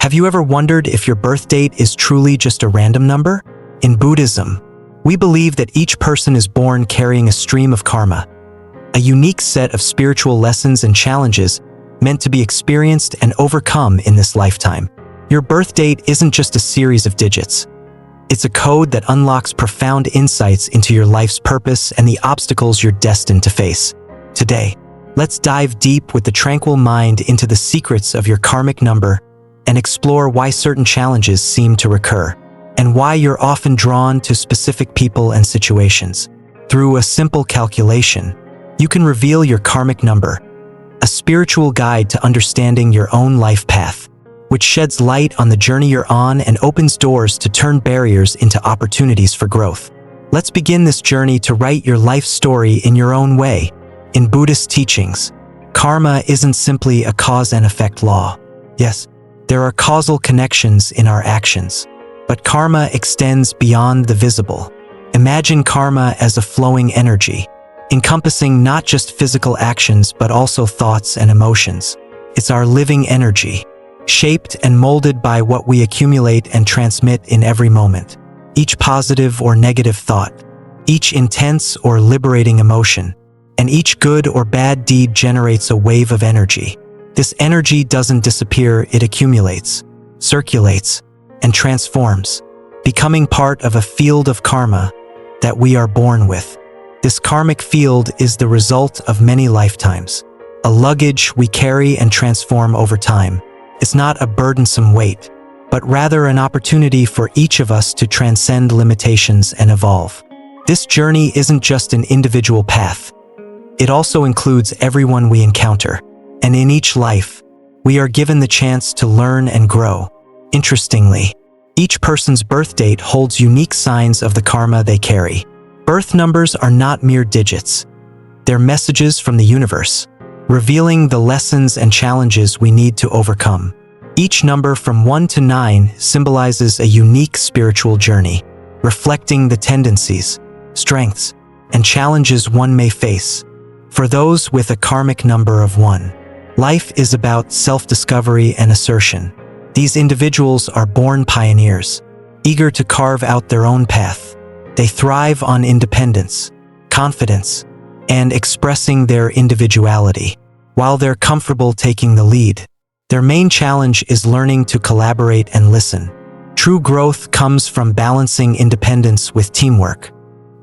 Have you ever wondered if your birth date is truly just a random number? In Buddhism, we believe that each person is born carrying a stream of karma, a unique set of spiritual lessons and challenges meant to be experienced and overcome in this lifetime. Your birth date isn't just a series of digits. It's a code that unlocks profound insights into your life's purpose and the obstacles you're destined to face. Today, let's dive deep with the Tranquil Mind into the secrets of your karmic number and explore why certain challenges seem to recur, and why you're often drawn to specific people and situations. Through a simple calculation, you can reveal your karmic number, a spiritual guide to understanding your own life path, which sheds light on the journey you're on and opens doors to turn barriers into opportunities for growth. Let's begin this journey to write your life story in your own way. In Buddhist teachings, karma isn't simply a cause and effect law. Yes, there are causal connections in our actions, but karma extends beyond the visible. Imagine karma as a flowing energy, encompassing not just physical actions but also thoughts and emotions. It's our living energy, shaped and molded by what we accumulate and transmit in every moment. Each positive or negative thought, each intense or liberating emotion, and each good or bad deed generates a wave of energy. This energy doesn't disappear, it accumulates, circulates, and transforms, becoming part of a field of karma that we are born with. This karmic field is the result of many lifetimes, a luggage we carry and transform over time. It's not a burdensome weight, but rather an opportunity for each of us to transcend limitations and evolve. This journey isn't just an individual path. It also includes everyone we encounter, and in each life, we are given the chance to learn and grow. Interestingly, each person's birth date holds unique signs of the karma they carry. Birth numbers are not mere digits. They're messages from the universe, revealing the lessons and challenges we need to overcome. Each number from 1 to 9 symbolizes a unique spiritual journey, reflecting the tendencies, strengths, and challenges one may face. For those with a karmic number of 1, life is about self-discovery and assertion. These individuals are born pioneers, eager to carve out their own path. They thrive on independence, confidence, and expressing their individuality. While they're comfortable taking the lead, their main challenge is learning to collaborate and listen. True growth comes from balancing independence with teamwork,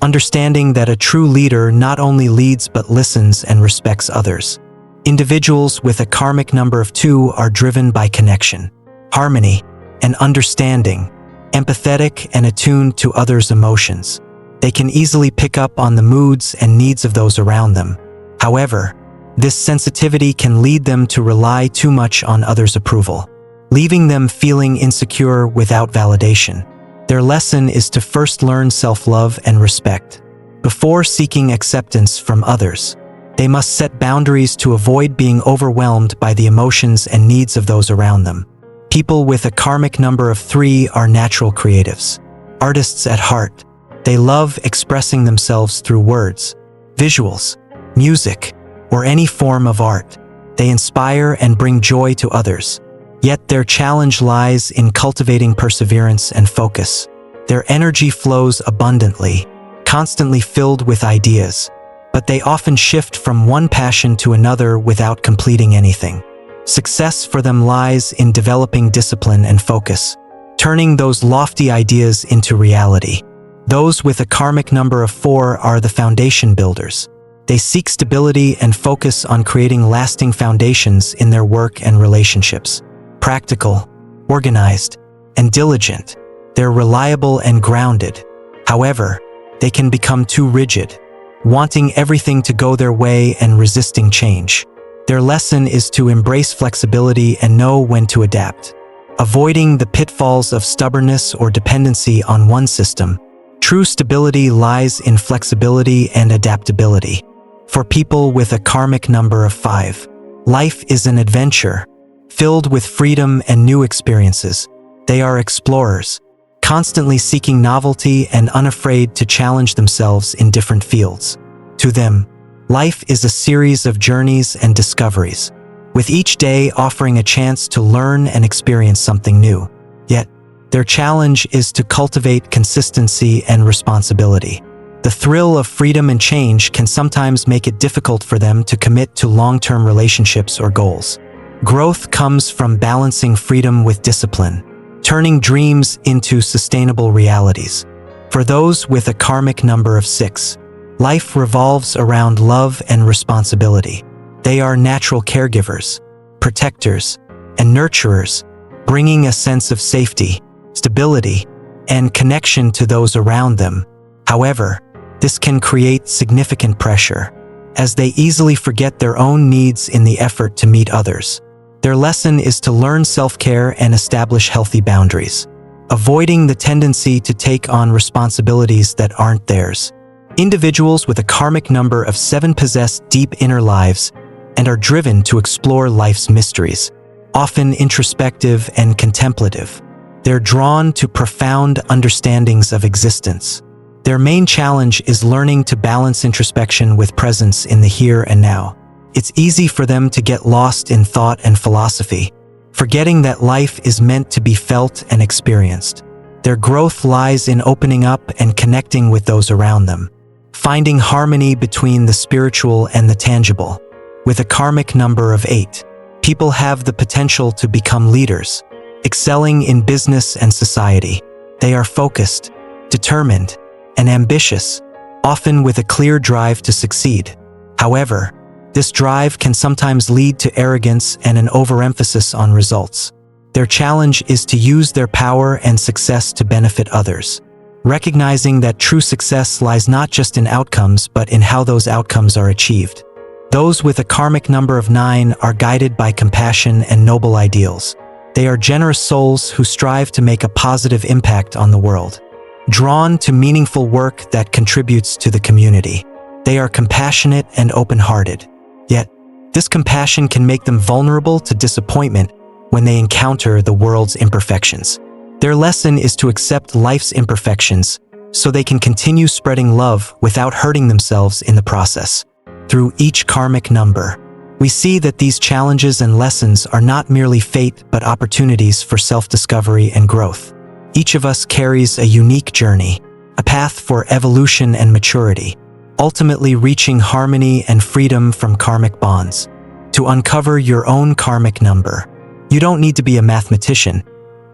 understanding that a true leader not only leads but listens and respects others. Individuals with a karmic number of 2 are driven by connection, harmony, and understanding, empathetic and attuned to others' emotions. They can easily pick up on the moods and needs of those around them. However, this sensitivity can lead them to rely too much on others' approval, leaving them feeling insecure without validation. Their lesson is to first learn self-love and respect. Before seeking acceptance from others, they must set boundaries to avoid being overwhelmed by the emotions and needs of those around them. People with a karmic number of 3 are natural creatives, artists at heart. They love expressing themselves through words, visuals, music, or any form of art. They inspire and bring joy to others. Yet their challenge lies in cultivating perseverance and focus. Their energy flows abundantly, constantly filled with ideas, but they often shift from one passion to another without completing anything. Success for them lies in developing discipline and focus, turning those lofty ideas into reality. Those with a karmic number of 4 are the foundation builders. They seek stability and focus on creating lasting foundations in their work and relationships. Practical, organized, and diligent, they're reliable and grounded. However, they can become too rigid, wanting everything to go their way and resisting change. Their lesson is to embrace flexibility and know when to adapt, avoiding the pitfalls of stubbornness or dependency on one system. True stability lies in flexibility and adaptability. For people with a karmic number of 5, life is an adventure, filled with freedom and new experiences. They are explorers, constantly seeking novelty and unafraid to challenge themselves in different fields. To them, life is a series of journeys and discoveries, with each day offering a chance to learn and experience something new. Yet, their challenge is to cultivate consistency and responsibility. The thrill of freedom and change can sometimes make it difficult for them to commit to long-term relationships or goals. Growth comes from balancing freedom with discipline, turning dreams into sustainable realities. For those with a karmic number of 6, life revolves around love and responsibility. They are natural caregivers, protectors, and nurturers, bringing a sense of safety, stability, and connection to those around them. However, this can create significant pressure, as they easily forget their own needs in the effort to meet others. Their lesson is to learn self-care and establish healthy boundaries, avoiding the tendency to take on responsibilities that aren't theirs. Individuals with a karmic number of 7 possess deep inner lives and are driven to explore life's mysteries, often introspective and contemplative. They're drawn to profound understandings of existence. Their main challenge is learning to balance introspection with presence in the here and now. It's easy for them to get lost in thought and philosophy, forgetting that life is meant to be felt and experienced. Their growth lies in opening up and connecting with those around them, finding harmony between the spiritual and the tangible. With a karmic number of 8, people have the potential to become leaders, excelling in business and society. They are focused, determined, and ambitious, often with a clear drive to succeed. However, this drive can sometimes lead to arrogance and an overemphasis on results. Their challenge is to use their power and success to benefit others, recognizing that true success lies not just in outcomes but in how those outcomes are achieved. Those with a karmic number of 9 are guided by compassion and noble ideals. They are generous souls who strive to make a positive impact on the world, drawn to meaningful work that contributes to the community. They are compassionate and open-hearted. Yet, this compassion can make them vulnerable to disappointment when they encounter the world's imperfections. Their lesson is to accept life's imperfections so they can continue spreading love without hurting themselves in the process. Through each karmic number, we see that these challenges and lessons are not merely fate but opportunities for self-discovery and growth. Each of us carries a unique journey, a path for evolution and maturity, ultimately reaching harmony and freedom from karmic bonds. To uncover your own karmic number, you don't need to be a mathematician.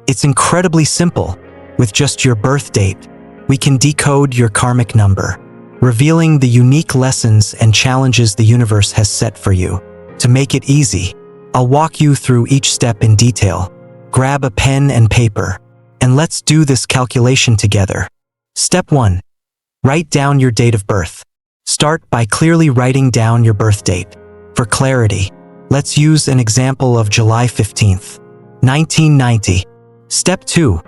It's incredibly simple. With just your birth date, we can decode your karmic number, revealing the unique lessons and challenges the universe has set for you. To make it easy, I'll walk you through each step in detail. Grab a pen and paper, and let's do this calculation together. Step 1. Write down your date of birth. Start by clearly writing down your birth date. For clarity, let's use an example of July 15th, 1990. Step 2.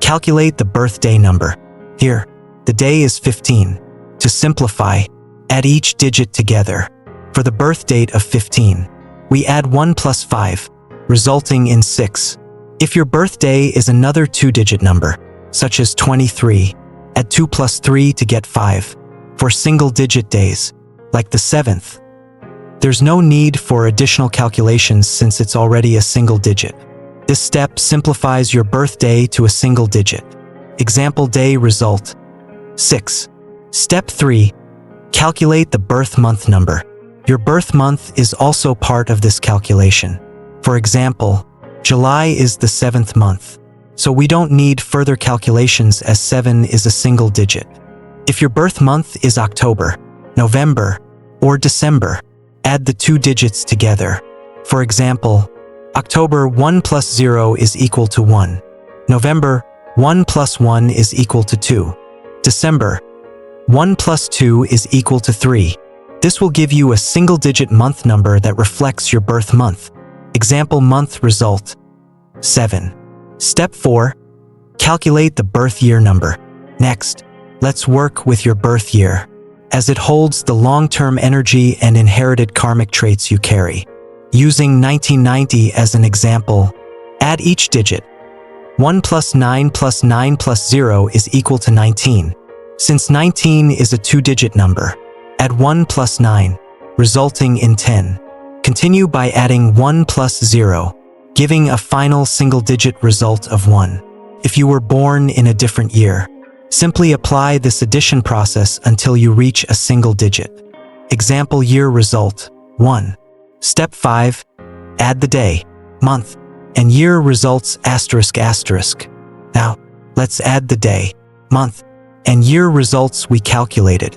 Calculate the birthday number. Here, the day is 15. To simplify, add each digit together. For the birth date of 15, we add 1 plus 5, resulting in 6. If your birthday is another 2-digit number, such as 23, add 2 plus 3 to get 5. For single-digit days, like the 7th, there's no need for additional calculations since it's already a single digit. This step simplifies your birthday to a single digit. Example day result: 6. Step 3. Calculate the birth month number. Your birth month is also part of this calculation. For example, July is the 7th month, so we don't need further calculations as 7 is a single digit. If your birth month is October, November, or December, add the 2 digits together. For example, October 1 plus 0 is equal to 1. November 1 plus 1 is equal to 2. December 1 plus 2 is equal to 3. This will give you a single-digit month number that reflects your birth month. Example month result: 7. Step 4. Calculate the birth year number. Next, let's work with your birth year, as it holds the long-term energy and inherited karmic traits you carry. Using 1990 as an example, add each digit. 1 plus 9 plus 9 plus 0 is equal to 19. Since 19 is a 2-digit number, add 1 plus 9, resulting in 10. Continue by adding 1 plus 0, giving a final single-digit result of 1. If you were born in a different year, simply apply this addition process until you reach a single digit. Example year result, 1. Step 5, add the day, month, and year results ***. Now, let's add the day, month, and year results we calculated.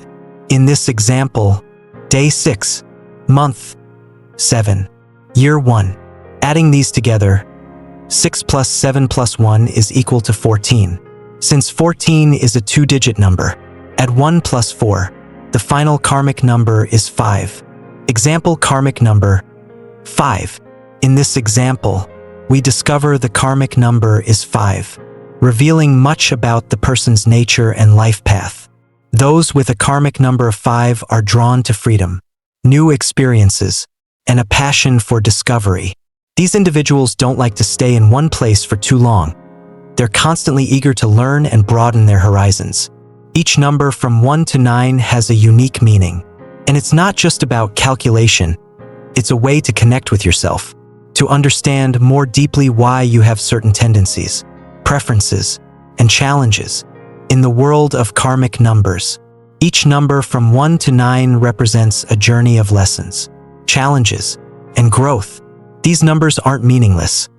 In this example, day 6, month 7, year 1. Adding these together, 6 plus 7 plus 1 is equal to 14. Since 14 is a two-digit number, add 1 plus 4. The final karmic number is 5. Example karmic number, 5. In this example, we discover the karmic number is 5, revealing much about the person's nature and life path. Those with a karmic number of 5 are drawn to freedom, new experiences, and a passion for discovery. These individuals don't like to stay in one place for too long. They're constantly eager to learn and broaden their horizons. Each number from 1 to 9 has a unique meaning. And it's not just about calculation. It's a way to connect with yourself, to understand more deeply why you have certain tendencies, preferences, and challenges. In the world of karmic numbers, each number from 1 to 9 represents a journey of lessons, challenges, and growth. These numbers aren't meaningless.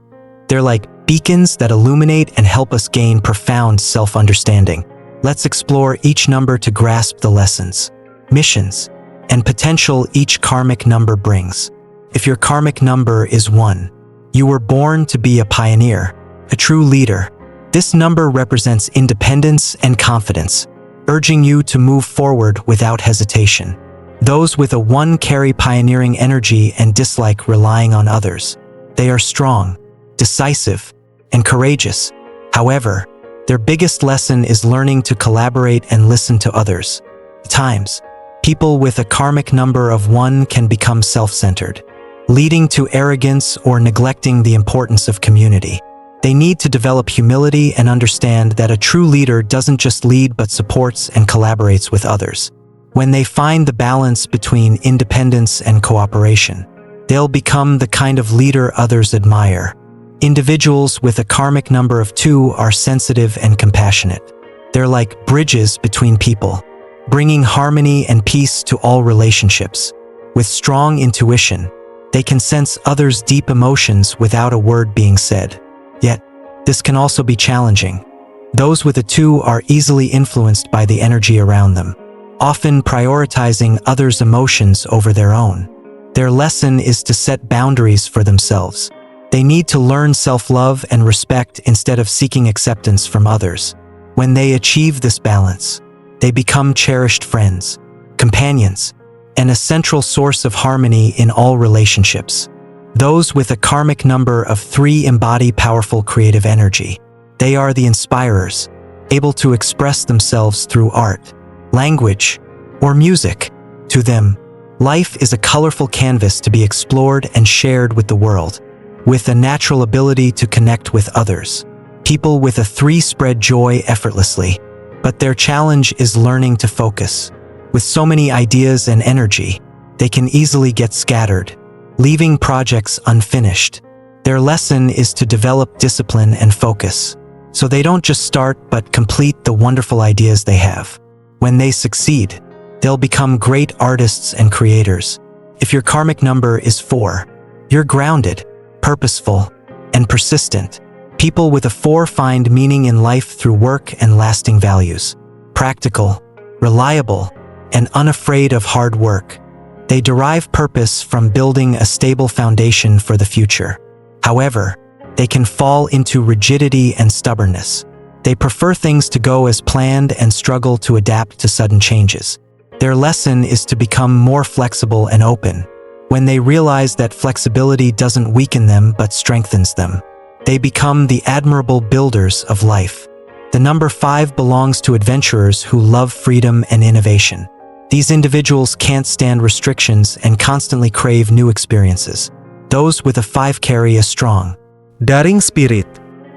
They're like beacons that illuminate and help us gain profound self-understanding. Let's explore each number to grasp the lessons, missions, and potential each karmic number brings. If your karmic number is 1, you were born to be a pioneer, a true leader. This number represents independence and confidence, urging you to move forward without hesitation. Those with a 1 carry pioneering energy and dislike relying on others. They are strong, decisive, and courageous. However, their biggest lesson is learning to collaborate and listen to others. At times, people with a karmic number of 1 can become self-centered, leading to arrogance or neglecting the importance of community. They need to develop humility and understand that a true leader doesn't just lead but supports and collaborates with others. When they find the balance between independence and cooperation, they'll become the kind of leader others admire. Individuals with a karmic number of 2 are sensitive and compassionate. They're like bridges between people, bringing harmony and peace to all relationships. With strong intuition, they can sense others' deep emotions without a word being said. Yet, this can also be challenging. Those with a 2 are easily influenced by the energy around them, often prioritizing others' emotions over their own. Their lesson is to set boundaries for themselves. They need to learn self-love and respect instead of seeking acceptance from others. When they achieve this balance, they become cherished friends, companions, and a central source of harmony in all relationships. Those with a karmic number of 3 embody powerful creative energy. They are the inspirers, able to express themselves through art, language, or music. To them, life is a colorful canvas to be explored and shared with the world. With a natural ability to connect with others, people with a 3 spread joy effortlessly, but their challenge is learning to focus. With so many ideas and energy, they can easily get scattered, leaving projects unfinished. Their lesson is to develop discipline and focus, so they don't just start but complete the wonderful ideas they have. When they succeed, they'll become great artists and creators. If your karmic number is 4, you're grounded, purposeful, and persistent. People with a 4 find meaning in life through work and lasting values. Practical, reliable, and unafraid of hard work. They derive purpose from building a stable foundation for the future. However, they can fall into rigidity and stubbornness. They prefer things to go as planned and struggle to adapt to sudden changes. Their lesson is to become more flexible and open. When they realize that flexibility doesn't weaken them but strengthens them, they become the admirable builders of life. The number 5 belongs to adventurers who love freedom and innovation. These individuals can't stand restrictions and constantly crave new experiences. Those with a 5 carry a strong, daring spirit,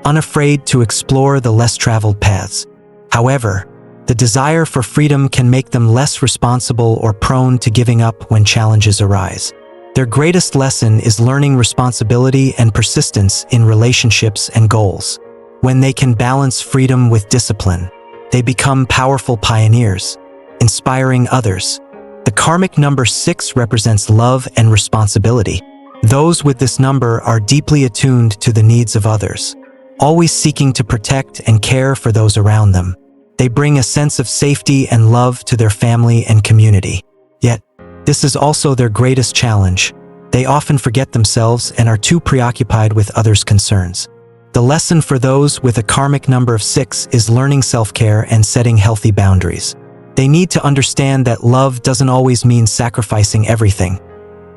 unafraid to explore the less traveled paths. However, the desire for freedom can make them less responsible or prone to giving up when challenges arise. Their greatest lesson is learning responsibility and persistence in relationships and goals. When they can balance freedom with discipline, they become powerful pioneers, inspiring others. The karmic number 6 represents love and responsibility. Those with this number are deeply attuned to the needs of others, always seeking to protect and care for those around them. They bring a sense of safety and love to their family and community. Yet, this is also their greatest challenge. They often forget themselves and are too preoccupied with others' concerns. The lesson for those with a karmic number of 6 is learning self-care and setting healthy boundaries. They need to understand that love doesn't always mean sacrificing everything.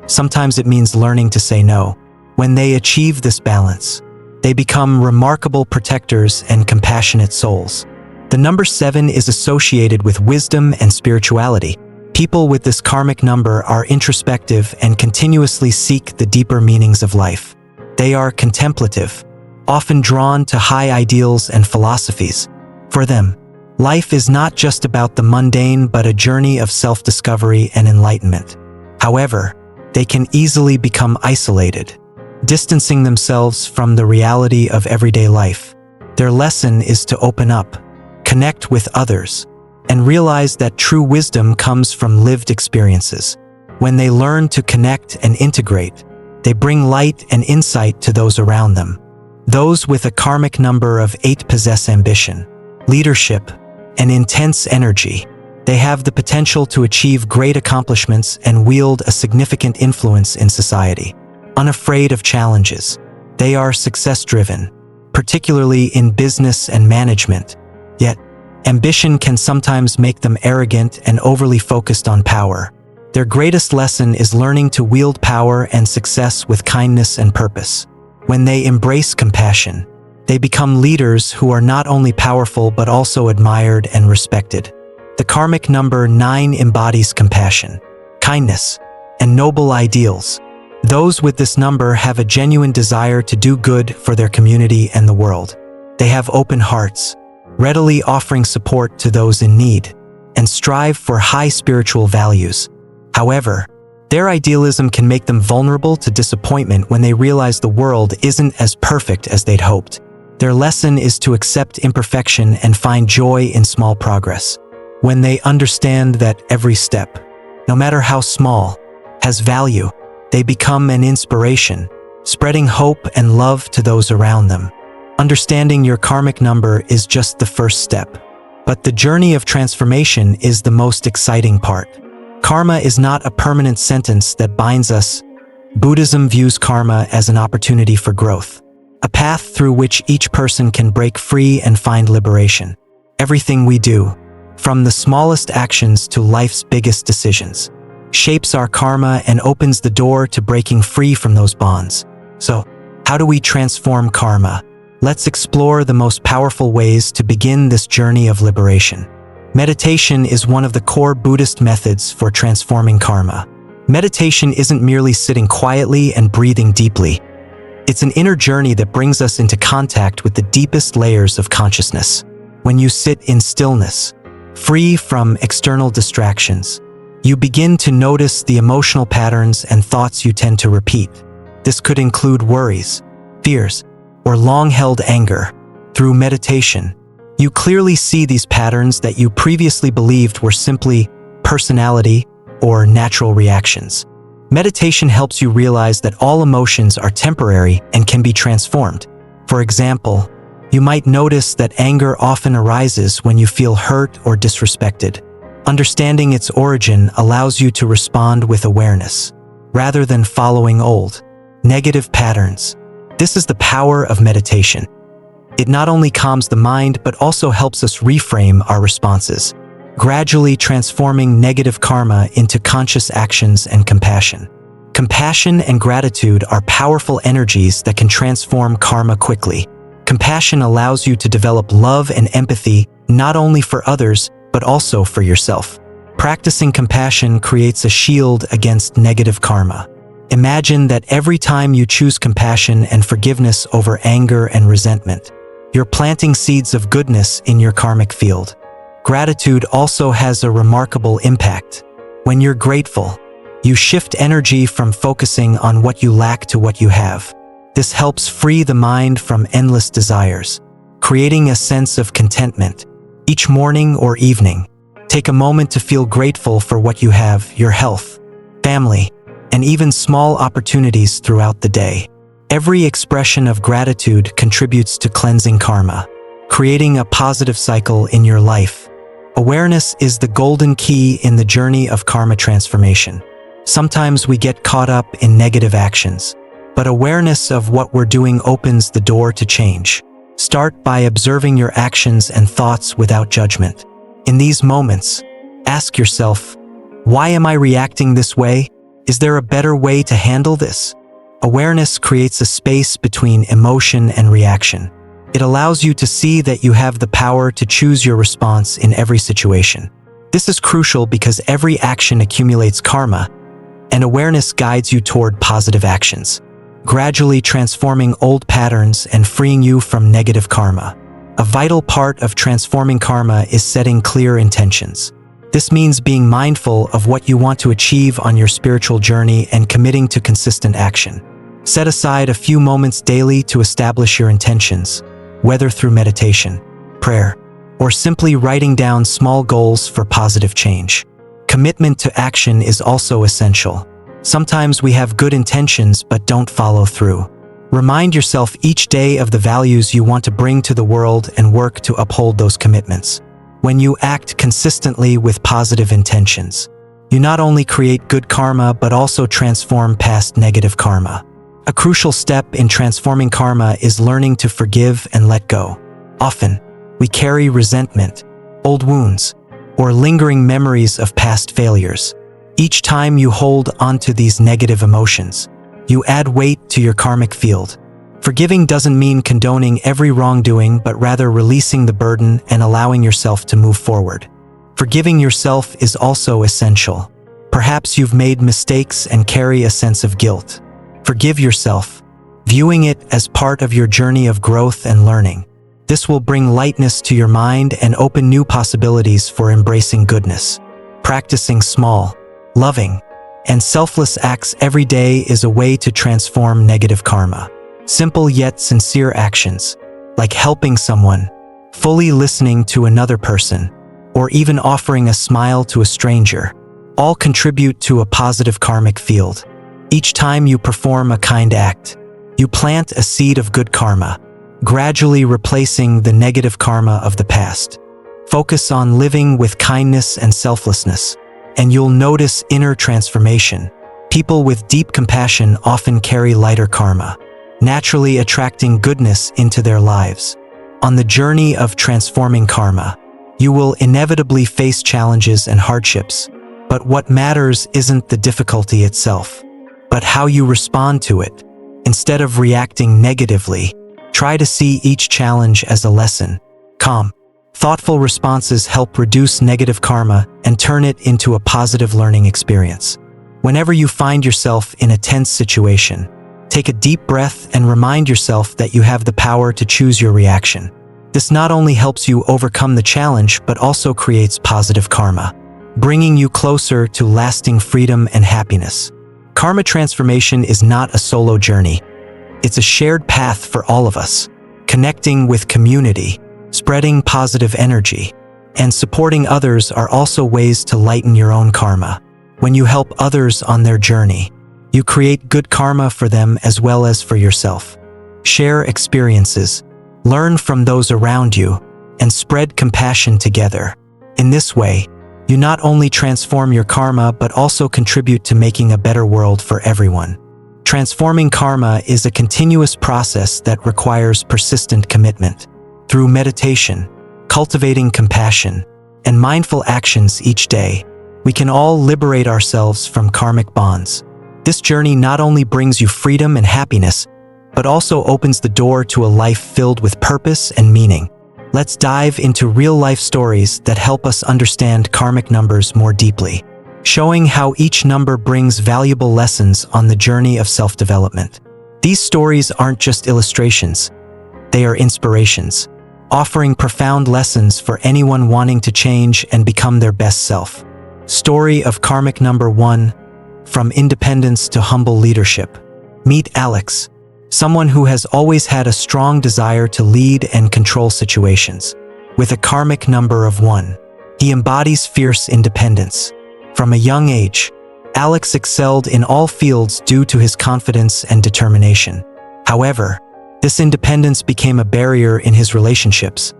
Sometimes it means learning to say no. When they achieve this balance, they become remarkable protectors and compassionate souls. The number 7 is associated with wisdom and spirituality. People with this karmic number are introspective and continuously seek the deeper meanings of life. They are contemplative, often drawn to high ideals and philosophies. For them, life is not just about the mundane but a journey of self-discovery and enlightenment. However, they can easily become isolated, distancing themselves from the reality of everyday life. Their lesson is to open up, connect with others, and realize that true wisdom comes from lived experiences. When they learn to connect and integrate, they bring light and insight to those around them. Those with a karmic number of 8 possess ambition, leadership, and intense energy. They have the potential to achieve great accomplishments and wield a significant influence in society. Unafraid of challenges, they are success-driven, particularly in business and management. Yet, ambition can sometimes make them arrogant and overly focused on power. Their greatest lesson is learning to wield power and success with kindness and purpose. When they embrace compassion, they become leaders who are not only powerful but also admired and respected. The karmic number 9 embodies compassion, kindness, and noble ideals. Those with this number have a genuine desire to do good for their community and the world. They have open hearts, readily offering support to those in need, and strive for high spiritual values. However, their idealism can make them vulnerable to disappointment when they realize the world isn't as perfect as they'd hoped. Their lesson is to accept imperfection and find joy in small progress. When they understand that every step, no matter how small, has value, they become an inspiration, spreading hope and love to those around them. Understanding your karmic number is just the first step, but the journey of transformation is the most exciting part. Karma is not a permanent sentence that binds us. Buddhism views karma as an opportunity for growth, a path through which each person can break free and find liberation. Everything we do, from the smallest actions to life's biggest decisions, shapes our karma and opens the door to breaking free from those bonds. So, how do we transform karma? Let's explore the most powerful ways to begin this journey of liberation. Meditation is one of the core Buddhist methods for transforming karma. Meditation isn't merely sitting quietly and breathing deeply. It's an inner journey that brings us into contact with the deepest layers of consciousness. When you sit in stillness, free from external distractions, you begin to notice the emotional patterns and thoughts you tend to repeat. This could include worries, fears, or long-held anger. Through meditation, you clearly see these patterns that you previously believed were simply personality or natural reactions. Meditation helps you realize that all emotions are temporary and can be transformed. For example, you might notice that anger often arises when you feel hurt or disrespected. Understanding its origin allows you to respond with awareness, rather than following old, negative patterns. This is the power of meditation. It not only calms the mind but also helps us reframe our responses, gradually transforming negative karma into conscious actions and compassion. Compassion and gratitude are powerful energies that can transform karma quickly. Compassion allows you to develop love and empathy not only for others but also for yourself. Practicing compassion creates a shield against negative karma. Imagine that every time you choose compassion and forgiveness over anger and resentment, you're planting seeds of goodness in your karmic field. Gratitude also has a remarkable impact. When you're grateful, You shift energy from focusing on what you lack to what you have. This helps free the mind from endless desires, creating a sense of contentment. Each morning or evening, take a moment to feel grateful for what you have, your health, family, and even small opportunities throughout the day. Every expression of gratitude contributes to cleansing karma, creating a positive cycle in your life. Awareness is the golden key in the journey of karma transformation. Sometimes we get caught up in negative actions, but awareness of what we're doing opens the door to change. Start by observing your actions and thoughts without judgment. In these moments, ask yourself, why am I reacting this way? Is there a better way to handle this? Awareness creates a space between emotion and reaction. It allows you to see that you have the power to choose your response in every situation. This is crucial because every action accumulates karma, and awareness guides you toward positive actions, gradually transforming old patterns and freeing you from negative karma. A vital part of transforming karma is setting clear intentions. This means being mindful of what you want to achieve on your spiritual journey and committing to consistent action. Set aside a few moments daily to establish your intentions, whether through meditation, prayer, or simply writing down small goals for positive change. Commitment to action is also essential. Sometimes we have good intentions but don't follow through. Remind yourself each day of the values you want to bring to the world and work to uphold those commitments. When you act consistently with positive intentions, you not only create good karma but also transform past negative karma. A crucial step in transforming karma is learning to forgive and let go. Often, we carry resentment, old wounds, or lingering memories of past failures. Each time you hold onto these negative emotions, you add weight to your karmic field. Forgiving doesn't mean condoning every wrongdoing, but rather releasing the burden and allowing yourself to move forward. Forgiving yourself is also essential. Perhaps you've made mistakes and carry a sense of guilt. Forgive yourself, viewing it as part of your journey of growth and learning. This will bring lightness to your mind and open new possibilities for embracing goodness. Practicing small, loving, and selfless acts every day is a way to transform negative karma. Simple yet sincere actions, like helping someone, fully listening to another person, or even offering a smile to a stranger, all contribute to a positive karmic field. Each time you perform a kind act, you plant a seed of good karma, gradually replacing the negative karma of the past. Focus on living with kindness and selflessness, and you'll notice inner transformation. People with deep compassion often carry lighter karma, naturally attracting goodness into their lives. On the journey of transforming karma, you will inevitably face challenges and hardships, but what matters isn't the difficulty itself, but how you respond to it. Instead of reacting negatively, try to see each challenge as a lesson. Calm, thoughtful responses help reduce negative karma and turn it into a positive learning experience. Whenever you find yourself in a tense situation, take a deep breath and remind yourself that you have the power to choose your reaction. This not only helps you overcome the challenge but also creates positive karma, bringing you closer to lasting freedom and happiness. Karma transformation is not a solo journey. It's a shared path for all of us. Connecting with community, spreading positive energy, and supporting others are also ways to lighten your own karma. When you help others on their journey, you create good karma for them as well as for yourself. Share experiences, learn from those around you, and spread compassion together. In this way, you not only transform your karma but also contribute to making a better world for everyone. Transforming karma is a continuous process that requires persistent commitment. Through meditation, cultivating compassion, and mindful actions each day, we can all liberate ourselves from karmic bonds. This journey not only brings you freedom and happiness, but also opens the door to a life filled with purpose and meaning. Let's dive into real-life stories that help us understand karmic numbers more deeply, showing how each number brings valuable lessons on the journey of self-development. These stories aren't just illustrations, they are inspirations, offering profound lessons for anyone wanting to change and become their best self. Story of karmic number 1, from independence to humble leadership. Meet Alex, someone who has always had a strong desire to lead and control situations. With a karmic number of 1, he embodies fierce independence. From a young age, Alex excelled in all fields due to his confidence and determination. However, this independence became a barrier in his relationships.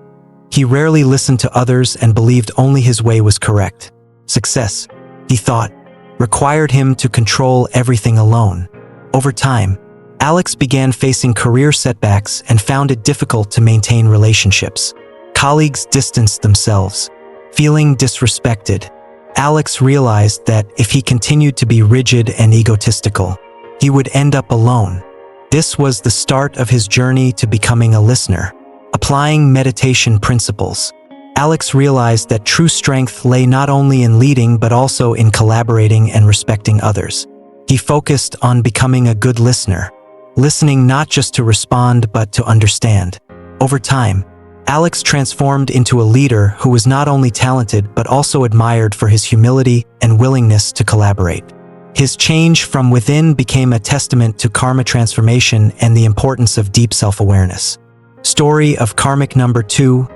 He rarely listened to others and believed only his way was correct. Success, he thought, required him to control everything alone. Over time, Alex began facing career setbacks and found it difficult to maintain relationships. Colleagues distanced themselves. Feeling disrespected, Alex realized that if he continued to be rigid and egotistical, he would end up alone. This was the start of his journey to becoming a listener. Applying meditation principles, Alex realized that true strength lay not only in leading but also in collaborating and respecting others. He focused on becoming a good listener, listening not just to respond but to understand. Over time, Alex transformed into a leader who was not only talented but also admired for his humility and willingness to collaborate. His change from within became a testament to karma transformation and the importance of deep self-awareness. Story of karmic number 2,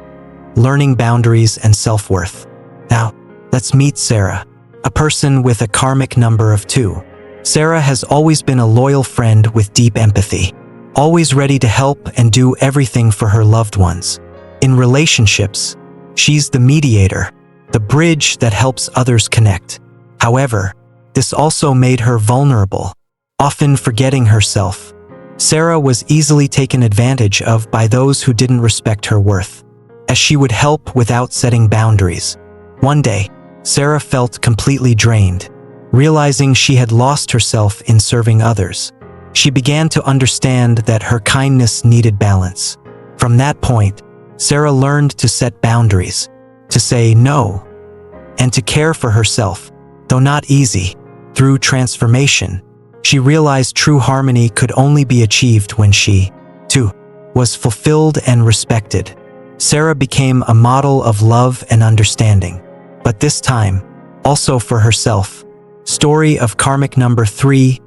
learning boundaries and self-worth. Now, let's meet Sarah, a person with a karmic number of 2. Sarah has always been a loyal friend with deep empathy, always ready to help and do everything for her loved ones. In relationships, she's the mediator, the bridge that helps others connect. However, this also made her vulnerable, often forgetting herself. Sarah was easily taken advantage of by those who didn't respect her worth, as she would help without setting boundaries. One day, Sarah felt completely drained, realizing she had lost herself in serving others. She began to understand that her kindness needed balance. From that point, Sarah learned to set boundaries, to say no, and to care for herself, though not easy. Through transformation, she realized true harmony could only be achieved when she, too, was fulfilled and respected. Sarah became a model of love and understanding, but this time, also for herself. Story of karmic number 3,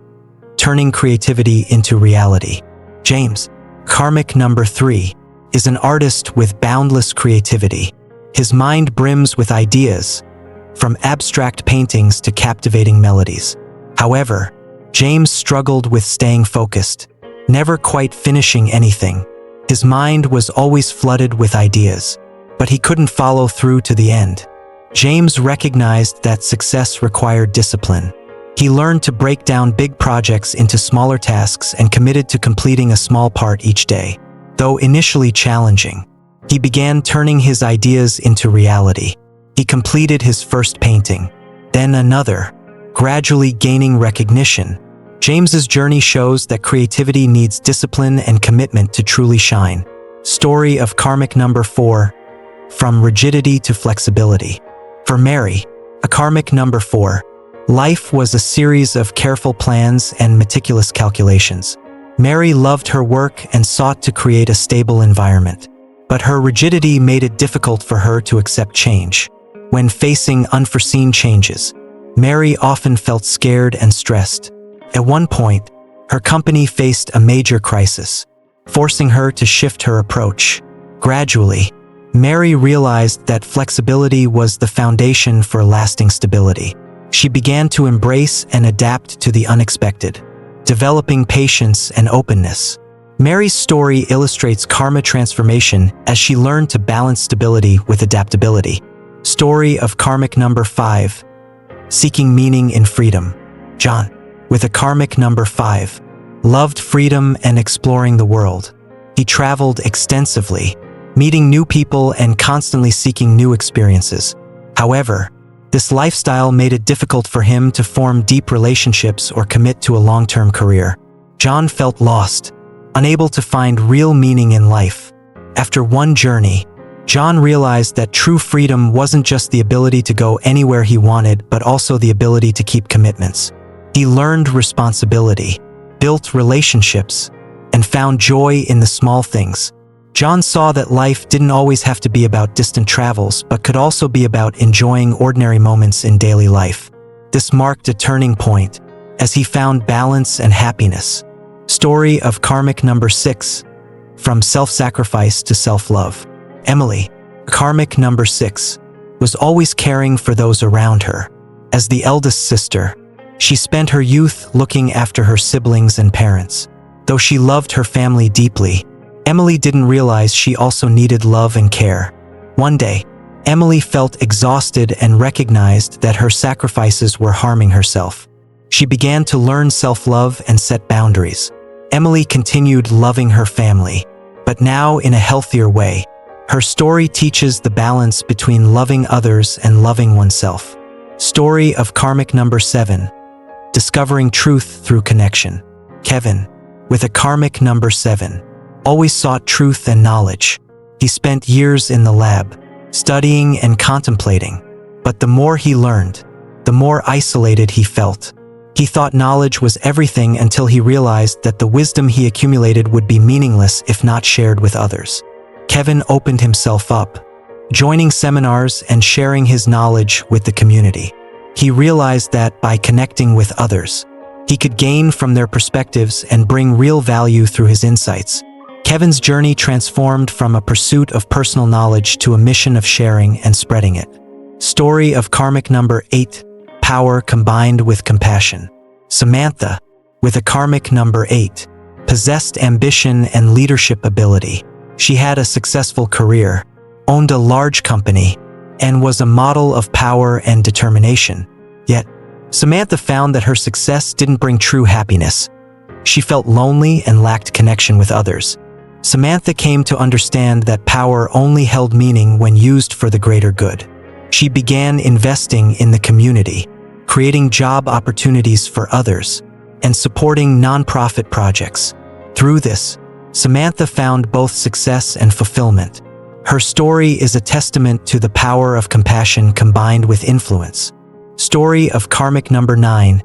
turning creativity into reality. James, karmic number 3, is an artist with boundless creativity. His mind brims with ideas, from abstract paintings to captivating melodies. However, James struggled with staying focused, never quite finishing anything. His mind was always flooded with ideas, but he couldn't follow through to the end. James recognized that success required discipline. He learned to break down big projects into smaller tasks and committed to completing a small part each day. Though initially challenging, he began turning his ideas into reality. He completed his first painting, then another, gradually gaining recognition. James's journey shows that creativity needs discipline and commitment to truly shine. Story of karmic number 4, from rigidity to flexibility. For Mary, a karmic number 4, life was a series of careful plans and meticulous calculations. Mary loved her work and sought to create a stable environment, but her rigidity made it difficult for her to accept change. When facing unforeseen changes, Mary often felt scared and stressed. At one point, her company faced a major crisis, forcing her to shift her approach. Gradually, Mary realized that flexibility was the foundation for lasting stability. She began to embrace and adapt to the unexpected, developing patience and openness. Mary's story illustrates karma transformation as she learned to balance stability with adaptability. Story of karmic number 5, seeking meaning in freedom. John, with a karmic number 5, loved freedom and exploring the world. He traveled extensively, meeting new people and constantly seeking new experiences. However, this lifestyle made it difficult for him to form deep relationships or commit to a long-term career. John felt lost, unable to find real meaning in life. After one journey, John realized that true freedom wasn't just the ability to go anywhere he wanted, but also the ability to keep commitments. He learned responsibility, built relationships, and found joy in the small things. John saw that life didn't always have to be about distant travels, but could also be about enjoying ordinary moments in daily life. This marked a turning point, as he found balance and happiness. Story of Karmic number 6, from self-sacrifice to self-love. Emily, Karmic number 6, was always caring for those around her. As the eldest sister, she spent her youth looking after her siblings and parents. Though she loved her family deeply, Emily didn't realize she also needed love and care. One day, Emily felt exhausted and recognized that her sacrifices were harming herself. She began to learn self-love and set boundaries. Emily continued loving her family, but now in a healthier way. Her story teaches the balance between loving others and loving oneself. Story of Karmic number 7, discovering truth through connection. Kevin, with a Karmic number 7, always sought truth and knowledge. He spent years in the lab, studying and contemplating. But the more he learned, the more isolated he felt. He thought knowledge was everything until he realized that the wisdom he accumulated would be meaningless if not shared with others. Kevin opened himself up, joining seminars and sharing his knowledge with the community. He realized that by connecting with others, he could gain from their perspectives and bring real value through his insights. Kevin's journey transformed from a pursuit of personal knowledge to a mission of sharing and spreading it. Story of Karmic number 8, power combined with compassion. Samantha, with a Karmic number 8, possessed ambition and leadership ability. She had a successful career, owned a large company, and was a model of power and determination. Yet, Samantha found that her success didn't bring true happiness. She felt lonely and lacked connection with others. Samantha came to understand that power only held meaning when used for the greater good. She began investing in the community, creating job opportunities for others, and supporting nonprofit projects. Through this, Samantha found both success and fulfillment. Her story is a testament to the power of compassion combined with influence. Story of Karmic number 9,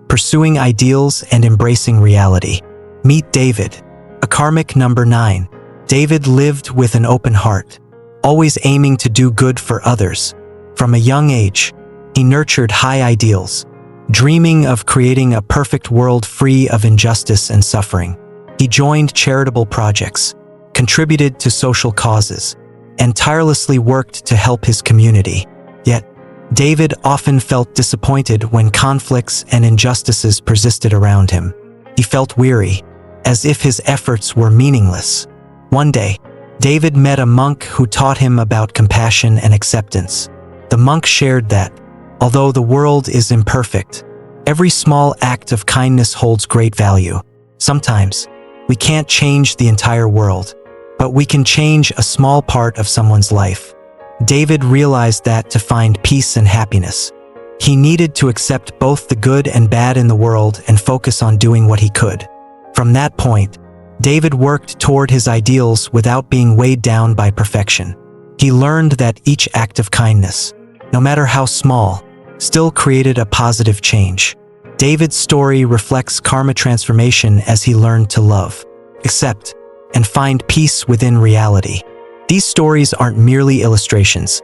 pursuing ideals and embracing reality. Meet David, a Karmic number 9. David lived with an open heart, always aiming to do good for others. From a young age, he nurtured high ideals, dreaming of creating a perfect world free of injustice and suffering. He joined charitable projects, contributed to social causes, and tirelessly worked to help his community. Yet, David often felt disappointed when conflicts and injustices persisted around him. He felt weary, as if his efforts were meaningless. One day, David met a monk who taught him about compassion and acceptance. The monk shared that, although the world is imperfect, every small act of kindness holds great value. Sometimes, we can't change the entire world, but we can change a small part of someone's life. David realized that to find peace and happiness, he needed to accept both the good and bad in the world and focus on doing what he could. From that point, David worked toward his ideals without being weighed down by perfection. He learned that each act of kindness, no matter how small, still created a positive change. David's story reflects karma transformation as he learned to love, accept, and find peace within reality. These stories aren't merely illustrations.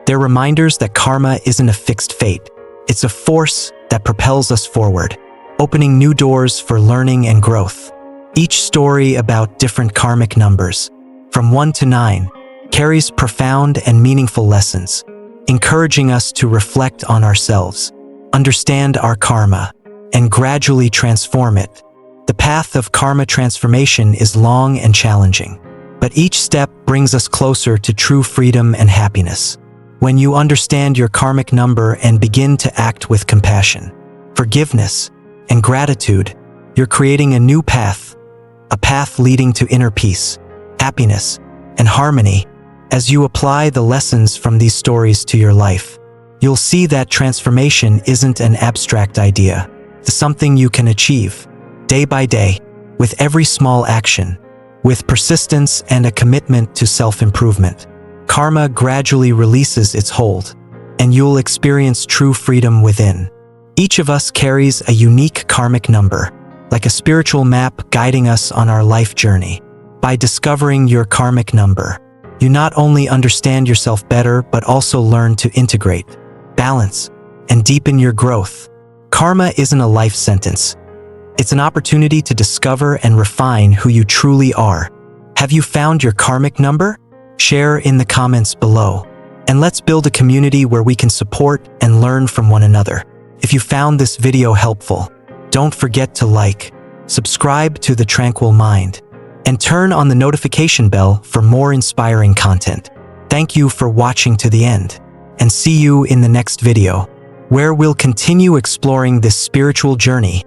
They're reminders that karma isn't a fixed fate. It's a force that propels us forward, opening new doors for learning and growth. Each story about different karmic numbers, from 1 to 9, carries profound and meaningful lessons, encouraging us to reflect on ourselves, understand our karma, and gradually transform it. The path of karma transformation is long and challenging, but each step brings us closer to true freedom and happiness. When you understand your karmic number and begin to act with compassion, forgiveness, and gratitude, you're creating a new path, a path leading to inner peace, happiness, and harmony. As you apply the lessons from these stories to your life, you'll see that transformation isn't an abstract idea. It's something you can achieve, day by day, with every small action, with persistence and a commitment to self-improvement. Karma gradually releases its hold, and you'll experience true freedom within. Each of us carries a unique karmic number, like a spiritual map guiding us on our life journey. By discovering your karmic number, you not only understand yourself better but also learn to integrate, balance, and deepen your growth. Karma isn't a life sentence. It's an opportunity to discover and refine who you truly are. Have you found your karmic number? Share in the comments below. And let's build a community where we can support and learn from one another. If you found this video helpful, don't forget to like, subscribe to the Tranquil Mind, and turn on the notification bell for more inspiring content. Thank you for watching to the end, and see you in the next video, where we'll continue exploring this spiritual journey